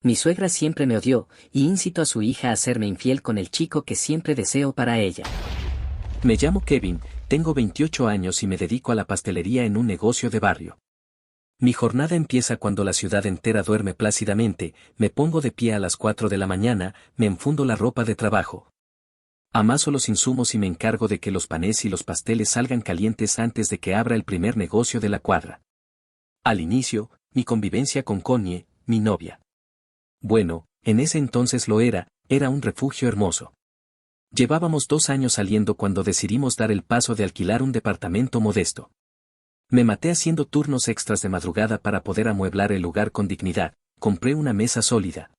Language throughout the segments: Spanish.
Mi suegra siempre me odió, y incitó a su hija a hacerme infiel con el chico que siempre deseo para ella. Me llamo Kevin, tengo 28 años y me dedico a la pastelería en un negocio de barrio. Mi jornada empieza cuando la ciudad entera duerme plácidamente, me pongo de pie a las 4 de la mañana, me enfundo la ropa de trabajo. Amaso los insumos y me encargo de que los panes y los pasteles salgan calientes antes de que abra el primer negocio de la cuadra. Al inicio, mi convivencia con Connie, mi novia. Bueno, en ese entonces lo era un refugio hermoso. Llevábamos 2 años saliendo cuando decidimos dar el paso de alquilar un departamento modesto. Me maté haciendo turnos extras de madrugada para poder amueblar el lugar con dignidad, compré una mesa sólida.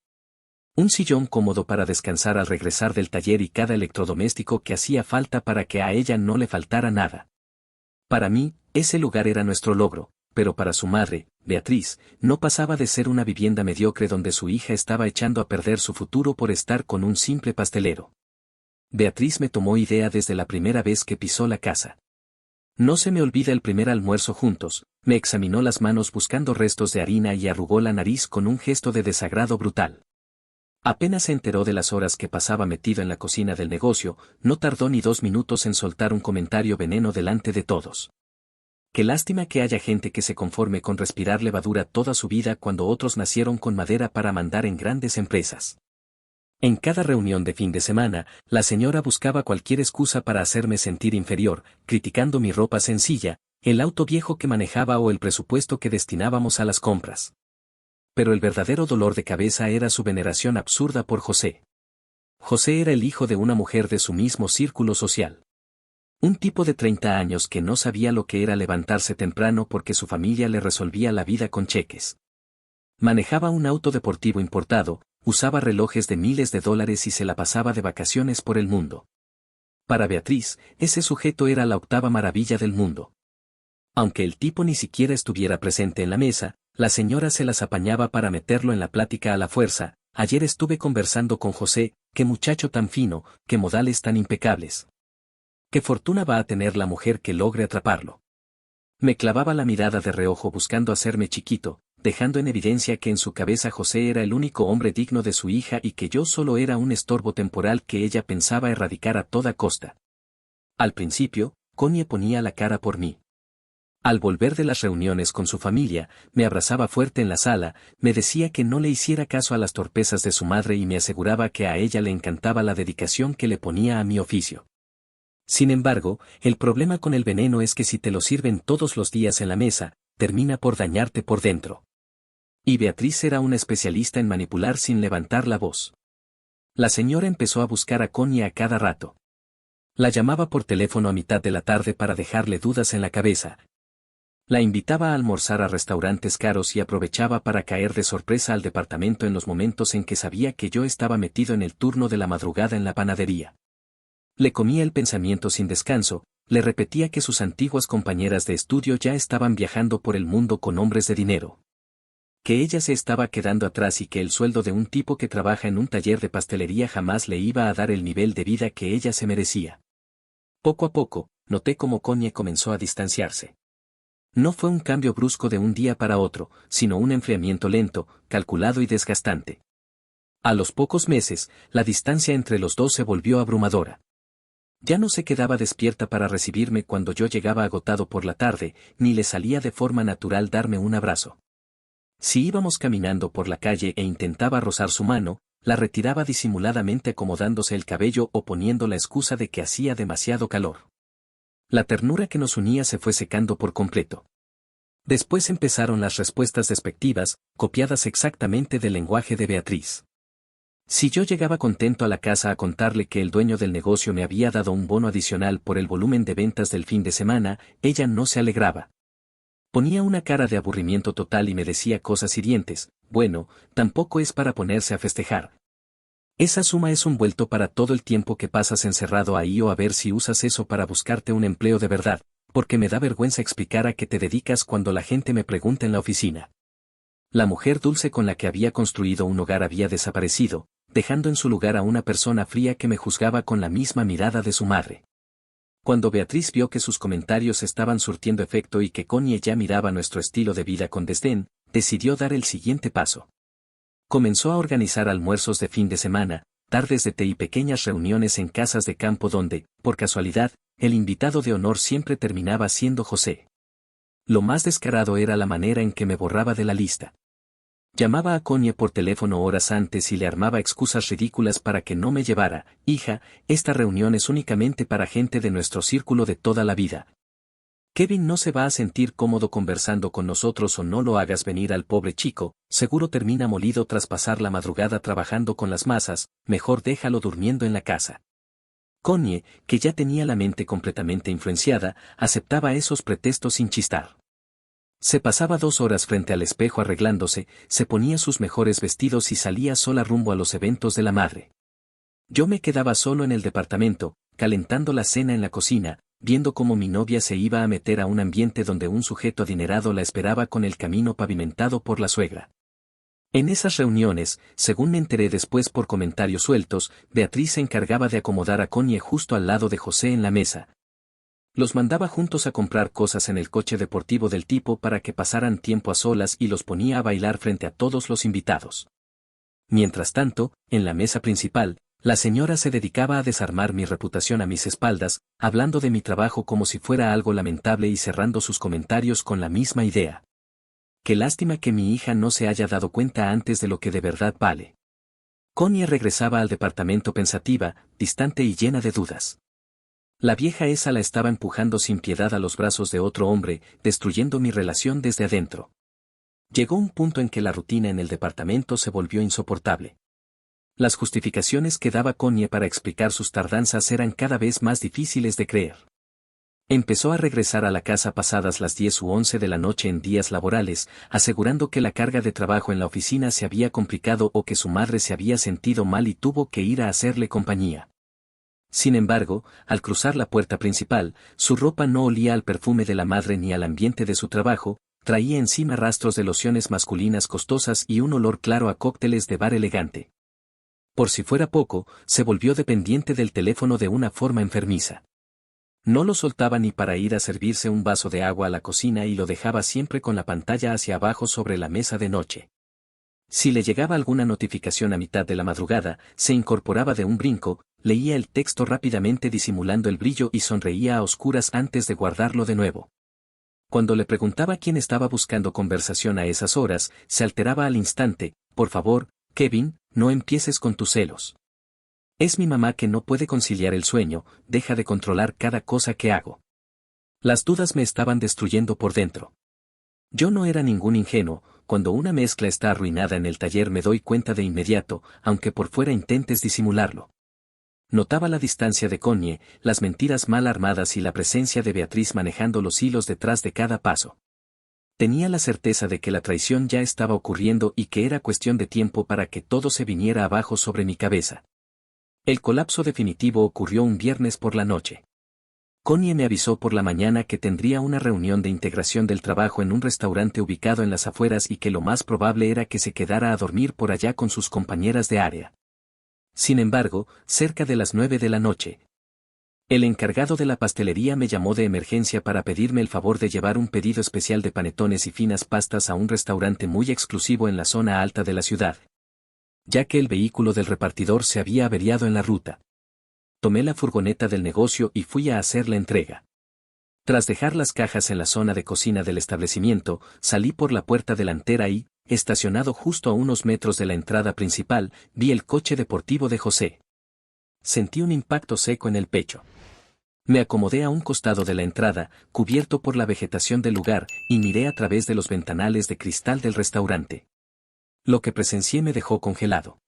Un sillón cómodo para descansar al regresar del taller y cada electrodoméstico que hacía falta para que a ella no le faltara nada. Para mí, ese lugar era nuestro logro, pero para su madre, Beatriz, no pasaba de ser una vivienda mediocre donde su hija estaba echando a perder su futuro por estar con un simple pastelero. Beatriz me tomó idea desde la primera vez que pisó la casa. No se me olvida el primer almuerzo juntos, me examinó las manos buscando restos de harina y arrugó la nariz con un gesto de desagrado brutal. Apenas se enteró de las horas que pasaba metido en la cocina del negocio, no tardó ni 2 minutos en soltar un comentario veneno delante de todos. Qué lástima que haya gente que se conforme con respirar levadura toda su vida cuando otros nacieron con madera para mandar en grandes empresas. En cada reunión de fin de semana, la señora buscaba cualquier excusa para hacerme sentir inferior, criticando mi ropa sencilla, el auto viejo que manejaba o el presupuesto que destinábamos a las compras. Pero el verdadero dolor de cabeza era su veneración absurda por José. José era el hijo de una mujer de su mismo círculo social. Un tipo de 30 años que no sabía lo que era levantarse temprano porque su familia le resolvía la vida con cheques. Manejaba un auto deportivo importado, usaba relojes de miles de dólares y se la pasaba de vacaciones por el mundo. Para Beatriz, ese sujeto era la octava maravilla del mundo. Aunque el tipo ni siquiera estuviera presente en la mesa, la señora se las apañaba para meterlo en la plática a la fuerza. Ayer estuve conversando con José, qué muchacho tan fino, qué modales tan impecables. Qué fortuna va a tener la mujer que logre atraparlo. Me clavaba la mirada de reojo buscando hacerme chiquito, dejando en evidencia que en su cabeza José era el único hombre digno de su hija y que yo solo era un estorbo temporal que ella pensaba erradicar a toda costa. Al principio, Connie ponía la cara por mí. Al volver de las reuniones con su familia, me abrazaba fuerte en la sala, me decía que no le hiciera caso a las torpezas de su madre y me aseguraba que a ella le encantaba la dedicación que le ponía a mi oficio. Sin embargo, el problema con el veneno es que si te lo sirven todos los días en la mesa, termina por dañarte por dentro. Y Beatriz era una especialista en manipular sin levantar la voz. La señora empezó a buscar a Connie a cada rato. La llamaba por teléfono a mitad de la tarde para dejarle dudas en la cabeza. La invitaba a almorzar a restaurantes caros y aprovechaba para caer de sorpresa al departamento en los momentos en que sabía que yo estaba metido en el turno de la madrugada en la panadería. Le comía el pensamiento sin descanso, le repetía que sus antiguas compañeras de estudio ya estaban viajando por el mundo con hombres de dinero. Que ella se estaba quedando atrás y que el sueldo de un tipo que trabaja en un taller de pastelería jamás le iba a dar el nivel de vida que ella se merecía. Poco a poco, noté cómo Connie comenzó a distanciarse. No fue un cambio brusco de un día para otro, sino un enfriamiento lento, calculado y desgastante. A los pocos meses, la distancia entre los dos se volvió abrumadora. Ya no se quedaba despierta para recibirme cuando yo llegaba agotado por la tarde, ni le salía de forma natural darme un abrazo. Si íbamos caminando por la calle e intentaba rozar su mano, la retiraba disimuladamente acomodándose el cabello o poniendo la excusa de que hacía demasiado calor. La ternura que nos unía se fue secando por completo. Después empezaron las respuestas despectivas, copiadas exactamente del lenguaje de Beatriz. Si yo llegaba contento a la casa a contarle que el dueño del negocio me había dado un bono adicional por el volumen de ventas del fin de semana, ella no se alegraba. Ponía una cara de aburrimiento total y me decía cosas hirientes, bueno, tampoco es para ponerse a festejar. Esa suma es un vuelto para todo el tiempo que pasas encerrado ahí o a ver si usas eso para buscarte un empleo de verdad, porque me da vergüenza explicar a qué te dedicas cuando la gente me pregunta en la oficina. La mujer dulce con la que había construido un hogar había desaparecido, dejando en su lugar a una persona fría que me juzgaba con la misma mirada de su madre. Cuando Beatriz vio que sus comentarios estaban surtiendo efecto y que Connie ya miraba nuestro estilo de vida con desdén, decidió dar el siguiente paso. Comenzó a organizar almuerzos de fin de semana, tardes de té y pequeñas reuniones en casas de campo donde, por casualidad, el invitado de honor siempre terminaba siendo José. Lo más descarado era la manera en que me borraba de la lista. Llamaba a Connie por teléfono horas antes y le armaba excusas ridículas para que no me llevara. Hija, esta reunión es únicamente para gente de nuestro círculo de toda la vida. Kevin no se va a sentir cómodo conversando con nosotros o no lo hagas venir al pobre chico, seguro termina molido tras pasar la madrugada trabajando con las masas, mejor déjalo durmiendo en la casa. Connie, que ya tenía la mente completamente influenciada, aceptaba esos pretextos sin chistar. Se pasaba 2 horas frente al espejo arreglándose, se ponía sus mejores vestidos y salía sola rumbo a los eventos de la madre. Yo me quedaba solo en el departamento, calentando la cena en la cocina, viendo cómo mi novia se iba a meter a un ambiente donde un sujeto adinerado la esperaba con el camino pavimentado por la suegra. En esas reuniones, según me enteré después por comentarios sueltos, Beatriz se encargaba de acomodar a Connie justo al lado de José en la mesa. Los mandaba juntos a comprar cosas en el coche deportivo del tipo para que pasaran tiempo a solas y los ponía a bailar frente a todos los invitados. Mientras tanto, en la mesa principal, la señora se dedicaba a desarmar mi reputación a mis espaldas, hablando de mi trabajo como si fuera algo lamentable y cerrando sus comentarios con la misma idea. Qué lástima que mi hija no se haya dado cuenta antes de lo que de verdad vale. Connie regresaba al departamento pensativa, distante y llena de dudas. La vieja esa la estaba empujando sin piedad a los brazos de otro hombre, destruyendo mi relación desde adentro. Llegó un punto en que la rutina en el departamento se volvió insoportable. Las justificaciones que daba Connie para explicar sus tardanzas eran cada vez más difíciles de creer. Empezó a regresar a la casa pasadas las 10 u 11 de la noche en días laborales, asegurando que la carga de trabajo en la oficina se había complicado o que su madre se había sentido mal y tuvo que ir a hacerle compañía. Sin embargo, al cruzar la puerta principal, su ropa no olía al perfume de la madre ni al ambiente de su trabajo, traía encima rastros de lociones masculinas costosas y un olor claro a cócteles de bar elegante. Por si fuera poco, se volvió dependiente del teléfono de una forma enfermiza. No lo soltaba ni para ir a servirse un vaso de agua a la cocina y lo dejaba siempre con la pantalla hacia abajo sobre la mesa de noche. Si le llegaba alguna notificación a mitad de la madrugada, se incorporaba de un brinco, leía el texto rápidamente disimulando el brillo y sonreía a oscuras antes de guardarlo de nuevo. Cuando le preguntaba quién estaba buscando conversación a esas horas, se alteraba al instante. Por favor, Kevin, no empieces con tus celos. Es mi mamá que no puede conciliar el sueño, deja de controlar cada cosa que hago. Las dudas me estaban destruyendo por dentro. Yo no era ningún ingenuo, cuando una mezcla está arruinada en el taller me doy cuenta de inmediato, aunque por fuera intentes disimularlo. Notaba la distancia de Connie, las mentiras mal armadas y la presencia de Beatriz manejando los hilos detrás de cada paso. Tenía la certeza de que la traición ya estaba ocurriendo y que era cuestión de tiempo para que todo se viniera abajo sobre mi cabeza. El colapso definitivo ocurrió un viernes por la noche. Connie me avisó por la mañana que tendría una reunión de integración del trabajo en un restaurante ubicado en las afueras y que lo más probable era que se quedara a dormir por allá con sus compañeras de área. Sin embargo, cerca de las 9 de la noche, el encargado de la pastelería me llamó de emergencia para pedirme el favor de llevar un pedido especial de panetones y finas pastas a un restaurante muy exclusivo en la zona alta de la ciudad, ya que el vehículo del repartidor se había averiado en la ruta. Tomé la furgoneta del negocio y fui a hacer la entrega. Tras dejar las cajas en la zona de cocina del establecimiento, salí por la puerta delantera y, estacionado justo a unos metros de la entrada principal, vi el coche deportivo de José. Sentí un impacto seco en el pecho. Me acomodé a un costado de la entrada, cubierto por la vegetación del lugar, y miré a través de los ventanales de cristal del restaurante. Lo que presencié me dejó congelado.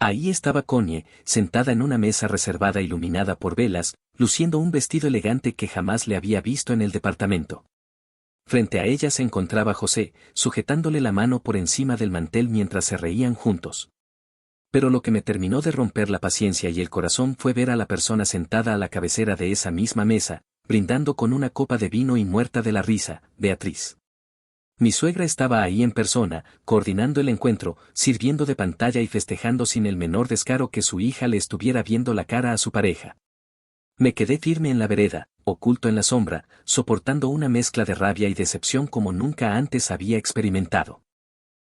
Ahí estaba Connie, sentada en una mesa reservada iluminada por velas, luciendo un vestido elegante que jamás le había visto en el departamento. Frente a ella se encontraba José, sujetándole la mano por encima del mantel mientras se reían juntos. Pero lo que me terminó de romper la paciencia y el corazón fue ver a la persona sentada a la cabecera de esa misma mesa, brindando con una copa de vino y muerta de la risa, Beatriz. Mi suegra estaba ahí en persona, coordinando el encuentro, sirviendo de pantalla y festejando sin el menor descaro que su hija le estuviera viendo la cara a su pareja. Me quedé firme en la vereda, oculto en la sombra, soportando una mezcla de rabia y decepción como nunca antes había experimentado.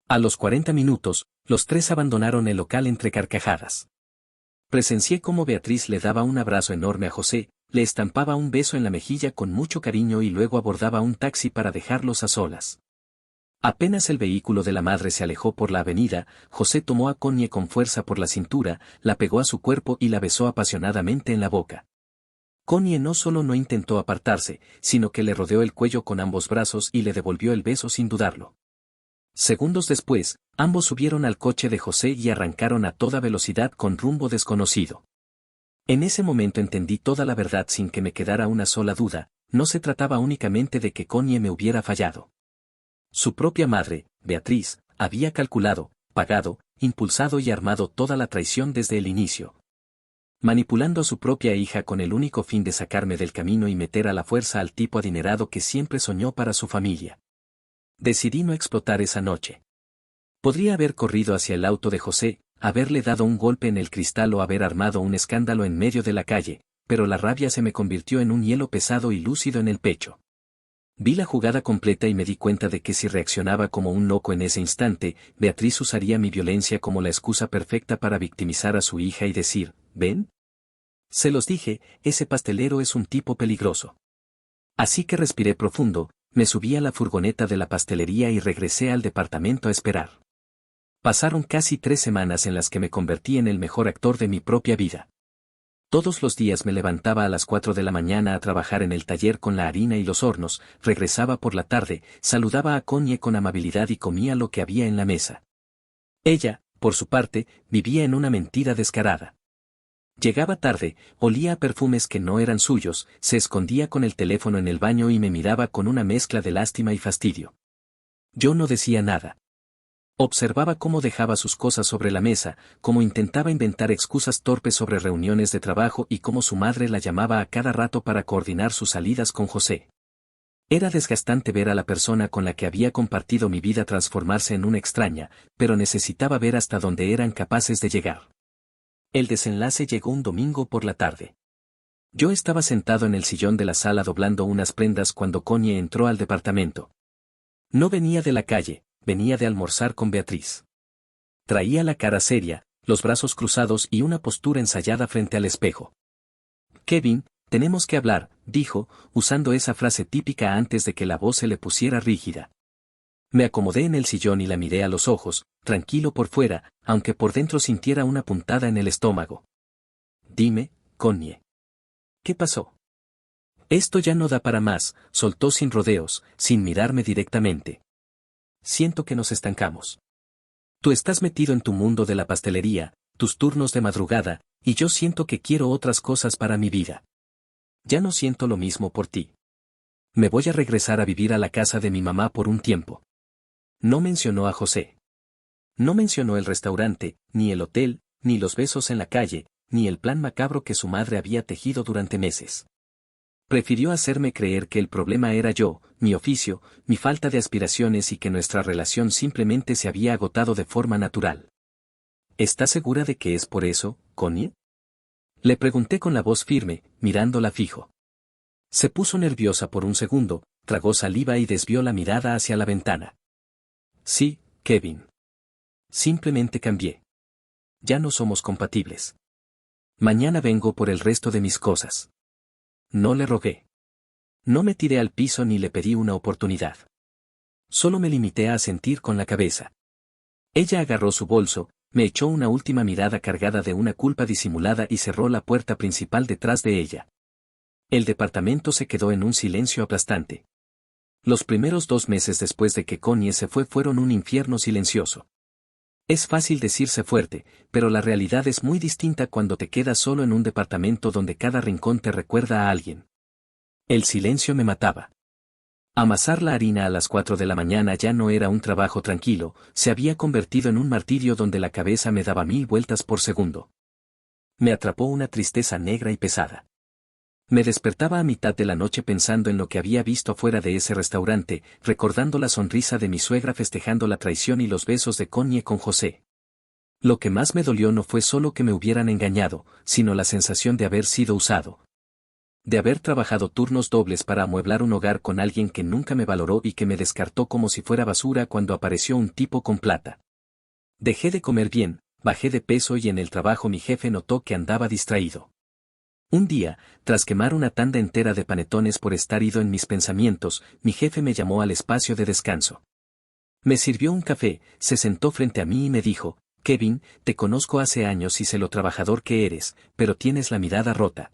A los 40 minutos, los tres abandonaron el local entre carcajadas. Presencié cómo Beatriz le daba un abrazo enorme a José, le estampaba un beso en la mejilla con mucho cariño y luego abordaba un taxi para dejarlos a solas. Apenas el vehículo de la madre se alejó por la avenida, José tomó a Connie con fuerza por la cintura, la pegó a su cuerpo y la besó apasionadamente en la boca. Connie no solo no intentó apartarse, sino que le rodeó el cuello con ambos brazos y le devolvió el beso sin dudarlo. Segundos después, ambos subieron al coche de José y arrancaron a toda velocidad con rumbo desconocido. En ese momento entendí toda la verdad sin que me quedara una sola duda, no se trataba únicamente de que Connie me hubiera fallado. Su propia madre, Beatriz, había calculado, pagado, impulsado y armado toda la traición desde el inicio. Manipulando a su propia hija con el único fin de sacarme del camino y meter a la fuerza al tipo adinerado que siempre soñó para su familia. Decidí no explotar esa noche. Podría haber corrido hacia el auto de José, haberle dado un golpe en el cristal o haber armado un escándalo en medio de la calle, pero la rabia se me convirtió en un hielo pesado y lúcido en el pecho. Vi la jugada completa y me di cuenta de que si reaccionaba como un loco en ese instante, Beatriz usaría mi violencia como la excusa perfecta para victimizar a su hija y decir, ¿ven? Se los dije, ese pastelero es un tipo peligroso. Así que respiré profundo, me subí a la furgoneta de la pastelería y regresé al departamento a esperar. Pasaron casi 3 semanas en las que me convertí en el mejor actor de mi propia vida. Todos los días me levantaba a las 4 de la mañana a trabajar en el taller con la harina y los hornos, regresaba por la tarde, saludaba a Connie con amabilidad y comía lo que había en la mesa. Ella, por su parte, vivía en una mentira descarada. Llegaba tarde, olía a perfumes que no eran suyos, se escondía con el teléfono en el baño y me miraba con una mezcla de lástima y fastidio. Yo no decía nada. Observaba cómo dejaba sus cosas sobre la mesa, cómo intentaba inventar excusas torpes sobre reuniones de trabajo y cómo su madre la llamaba a cada rato para coordinar sus salidas con José. Era desgastante ver a la persona con la que había compartido mi vida transformarse en una extraña, pero necesitaba ver hasta dónde eran capaces de llegar. El desenlace llegó un domingo por la tarde. Yo estaba sentado en el sillón de la sala doblando unas prendas cuando Connie entró al departamento. No venía de la calle, venía de almorzar con Beatriz. Traía la cara seria, los brazos cruzados y una postura ensayada frente al espejo. Kevin, tenemos que hablar, dijo, usando esa frase típica antes de que la voz se le pusiera rígida. Me acomodé en el sillón y la miré a los ojos, tranquilo por fuera, aunque por dentro sintiera una puntada en el estómago. Dime, Connie. ¿Qué pasó? Esto ya no da para más, soltó sin rodeos, sin mirarme directamente. Siento que nos estancamos. Tú estás metido en tu mundo de la pastelería, tus turnos de madrugada, y yo siento que quiero otras cosas para mi vida. Ya no siento lo mismo por ti. Me voy a regresar a vivir a la casa de mi mamá por un tiempo. No mencionó a José. No mencionó el restaurante, ni el hotel, ni los besos en la calle, ni el plan macabro que su madre había tejido durante meses. Prefirió hacerme creer que el problema era yo, mi oficio, mi falta de aspiraciones y que nuestra relación simplemente se había agotado de forma natural. ¿Estás segura de que es por eso, Connie? Le pregunté con la voz firme, mirándola fijo. Se puso nerviosa por un segundo, tragó saliva y desvió la mirada hacia la ventana. Sí, Kevin. Simplemente cambié. Ya no somos compatibles. Mañana vengo por el resto de mis cosas. No le rogué. No me tiré al piso ni le pedí una oportunidad. Solo me limité a asentir con la cabeza. Ella agarró su bolso, me echó una última mirada cargada de una culpa disimulada y cerró la puerta principal detrás de ella. El departamento se quedó en un silencio aplastante. Los primeros 2 meses después de que Connie se fue fueron un infierno silencioso. Es fácil decirse fuerte, pero la realidad es muy distinta cuando te quedas solo en un departamento donde cada rincón te recuerda a alguien. El silencio me mataba. Amasar la harina a las 4 de la mañana ya no era un trabajo tranquilo, se había convertido en un martirio donde la cabeza me daba 1000 vueltas por segundo. Me atrapó una tristeza negra y pesada. Me despertaba a mitad de la noche pensando en lo que había visto afuera de ese restaurante, recordando la sonrisa de mi suegra festejando la traición y los besos de Connie con José. Lo que más me dolió no fue solo que me hubieran engañado, sino la sensación de haber sido usado. De haber trabajado turnos dobles para amueblar un hogar con alguien que nunca me valoró y que me descartó como si fuera basura cuando apareció un tipo con plata. Dejé de comer bien, bajé de peso y en el trabajo mi jefe notó que andaba distraído. Un día, tras quemar una tanda entera de panetones por estar ido en mis pensamientos, mi jefe me llamó al espacio de descanso. Me sirvió un café, se sentó frente a mí y me dijo: Kevin, te conozco hace años y sé lo trabajador que eres, pero tienes la mirada rota.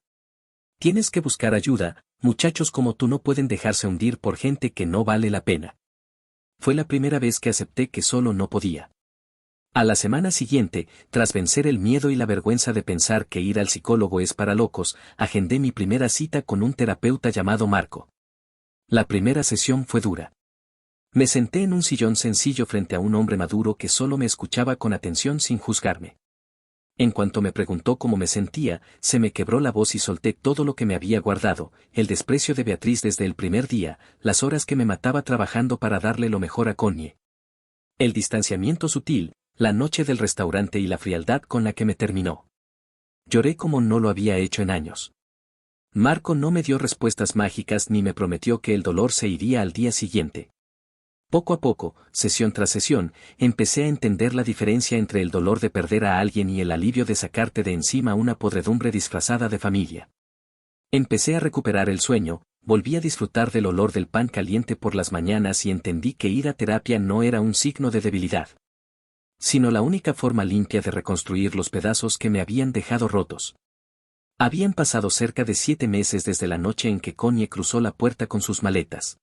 Tienes que buscar ayuda, muchachos como tú no pueden dejarse hundir por gente que no vale la pena. Fue la primera vez que acepté que solo no podía. A la semana siguiente, tras vencer el miedo y la vergüenza de pensar que ir al psicólogo es para locos, agendé mi primera cita con un terapeuta llamado Marco. La primera sesión fue dura. Me senté en un sillón sencillo frente a un hombre maduro que solo me escuchaba con atención sin juzgarme. En cuanto me preguntó cómo me sentía, se me quebró la voz y solté todo lo que me había guardado, el desprecio de Beatriz desde el primer día, las horas que me mataba trabajando para darle lo mejor a Connie. El distanciamiento sutil, la noche del restaurante y la frialdad con la que me terminó. Lloré como no lo había hecho en años. Marco no me dio respuestas mágicas ni me prometió que el dolor se iría al día siguiente. Poco a poco, sesión tras sesión, empecé a entender la diferencia entre el dolor de perder a alguien y el alivio de sacarte de encima una podredumbre disfrazada de familia. Empecé a recuperar el sueño, volví a disfrutar del olor del pan caliente por las mañanas y entendí que ir a terapia no era un signo de debilidad, sino la única forma limpia de reconstruir los pedazos que me habían dejado rotos. Habían pasado cerca de 7 meses desde la noche en que Connie cruzó la puerta con sus maletas.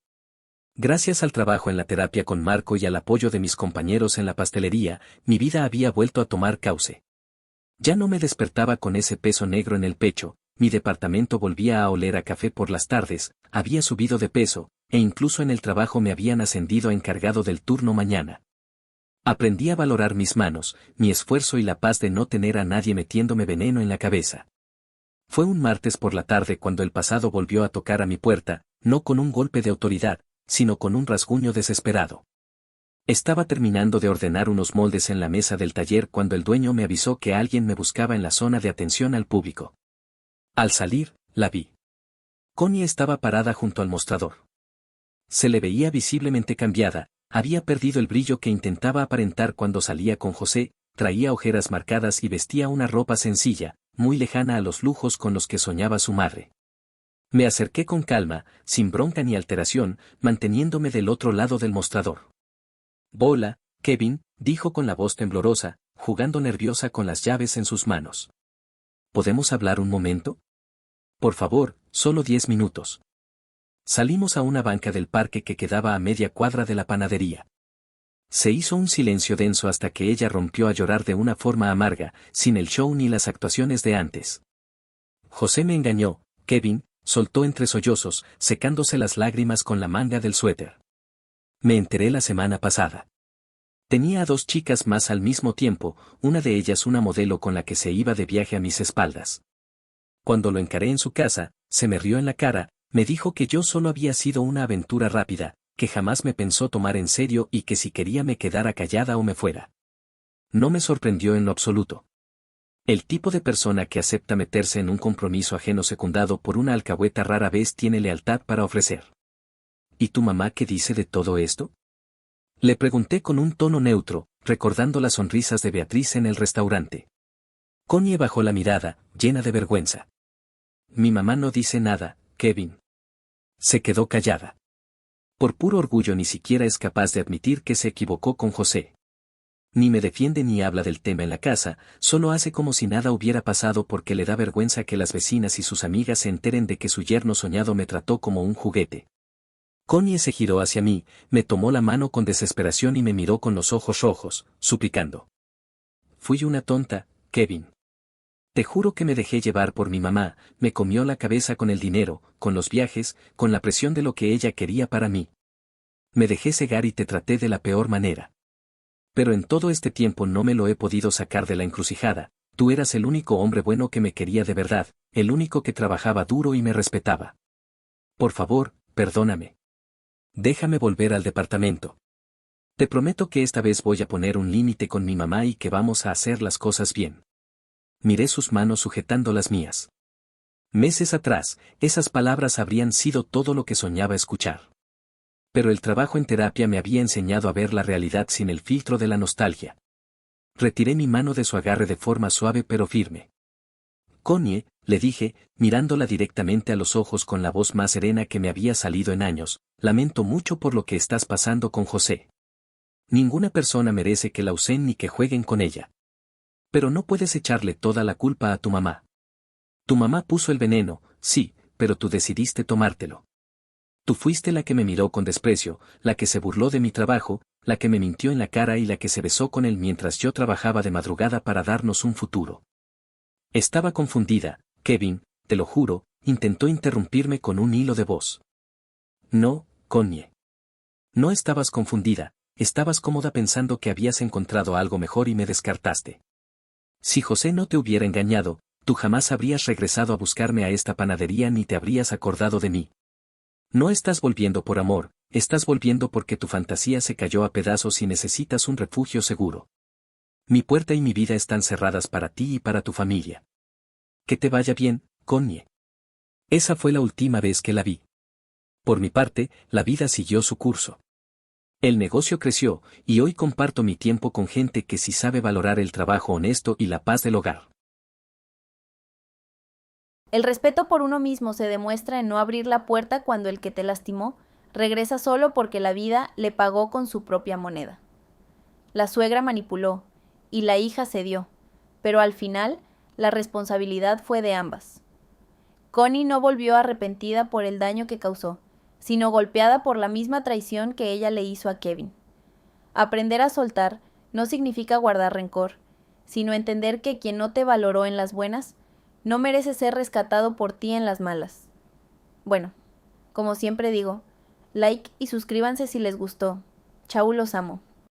Gracias al trabajo en la terapia con Marco y al apoyo de mis compañeros en la pastelería, mi vida había vuelto a tomar cauce. Ya no me despertaba con ese peso negro en el pecho, mi departamento volvía a oler a café por las tardes, había subido de peso, e incluso en el trabajo me habían ascendido a encargado del turno mañana. Aprendí a valorar mis manos, mi esfuerzo y la paz de no tener a nadie metiéndome veneno en la cabeza. Fue un martes por la tarde cuando el pasado volvió a tocar a mi puerta, no con un golpe de autoridad, sino con un rasguño desesperado. Estaba terminando de ordenar unos moldes en la mesa del taller cuando el dueño me avisó que alguien me buscaba en la zona de atención al público. Al salir, la vi. Connie estaba parada junto al mostrador. Se le veía visiblemente cambiada, había perdido el brillo que intentaba aparentar cuando salía con José, traía ojeras marcadas y vestía una ropa sencilla, muy lejana a los lujos con los que soñaba su madre. Me acerqué con calma, sin bronca ni alteración, manteniéndome del otro lado del mostrador. «Hola, Kevin», dijo con la voz temblorosa, jugando nerviosa con las llaves en sus manos. «¿Podemos hablar un momento? Por favor, solo 10 minutos». Salimos a una banca del parque que quedaba a media cuadra de la panadería. Se hizo un silencio denso hasta que ella rompió a llorar de una forma amarga, sin el show ni las actuaciones de antes. «José me engañó, Kevin», soltó entre sollozos, secándose las lágrimas con la manga del suéter. «Me enteré la semana pasada. Tenía a 2 chicas más al mismo tiempo, una de ellas una modelo con la que se iba de viaje a mis espaldas. Cuando lo encaré en su casa, se me rió en la cara, me dijo que yo solo había sido una aventura rápida, que jamás me pensó tomar en serio y que si quería me quedara callada o me fuera. No me sorprendió en lo absoluto. El tipo de persona que acepta meterse en un compromiso ajeno secundado por una alcahueta rara vez tiene lealtad para ofrecer. ¿Y tu mamá qué dice de todo esto?, le pregunté con un tono neutro, recordando las sonrisas de Beatriz en el restaurante. Connie bajó la mirada, llena de vergüenza. «Mi mamá no dice nada, Kevin». Se quedó callada. Por puro orgullo ni siquiera es capaz de admitir que se equivocó con José. Ni me defiende ni habla del tema en la casa, solo hace como si nada hubiera pasado porque le da vergüenza que las vecinas y sus amigas se enteren de que su yerno soñado me trató como un juguete. Connie se giró hacia mí, me tomó la mano con desesperación y me miró con los ojos rojos, suplicando. «Fui una tonta, Kevin. Te juro que me dejé llevar por mi mamá, me comió la cabeza con el dinero, con los viajes, con la presión de lo que ella quería para mí. Me dejé cegar y te traté de la peor manera. Pero en todo este tiempo no me lo he podido sacar de la encrucijada, tú eras el único hombre bueno que me quería de verdad, el único que trabajaba duro y me respetaba. Por favor, perdóname. Déjame volver al departamento. Te prometo que esta vez voy a poner un límite con mi mamá y que vamos a hacer las cosas bien». Miré sus manos sujetando las mías. Meses atrás, esas palabras habrían sido todo lo que soñaba escuchar. Pero el trabajo en terapia me había enseñado a ver la realidad sin el filtro de la nostalgia. Retiré mi mano de su agarre de forma suave pero firme. Connie, le dije, mirándola directamente a los ojos con la voz más serena que me había salido en años, lamento mucho por lo que estás pasando con José. Ninguna persona merece que la usen ni que jueguen con ella. Pero no puedes echarle toda la culpa a tu mamá. Tu mamá puso el veneno, sí, pero tú decidiste tomártelo. Tú fuiste la que me miró con desprecio, la que se burló de mi trabajo, la que me mintió en la cara y la que se besó con él mientras yo trabajaba de madrugada para darnos un futuro. Estaba confundida, Kevin, te lo juro, intentó interrumpirme con un hilo de voz. No, Connie. No estabas confundida, estabas cómoda pensando que habías encontrado algo mejor y me descartaste. Si José no te hubiera engañado, tú jamás habrías regresado a buscarme a esta panadería ni te habrías acordado de mí. No estás volviendo por amor, estás volviendo porque tu fantasía se cayó a pedazos y necesitas un refugio seguro. Mi puerta y mi vida están cerradas para ti y para tu familia. Que te vaya bien, Connie. Esa fue la última vez que la vi. Por mi parte, la vida siguió su curso. El negocio creció, y hoy comparto mi tiempo con gente que sí sabe valorar el trabajo honesto y la paz del hogar. El respeto por uno mismo se demuestra en no abrir la puerta cuando el que te lastimó regresa solo porque la vida le pagó con su propia moneda. La suegra manipuló, y la hija cedió, pero al final la responsabilidad fue de ambas. Connie no volvió arrepentida por el daño que causó, sino golpeada por la misma traición que ella le hizo a Kevin. Aprender a soltar no significa guardar rencor, sino entender que quien no te valoró en las buenas, no merece ser rescatado por ti en las malas. Bueno, como siempre digo, like y suscríbanse si les gustó. Chau, los amo.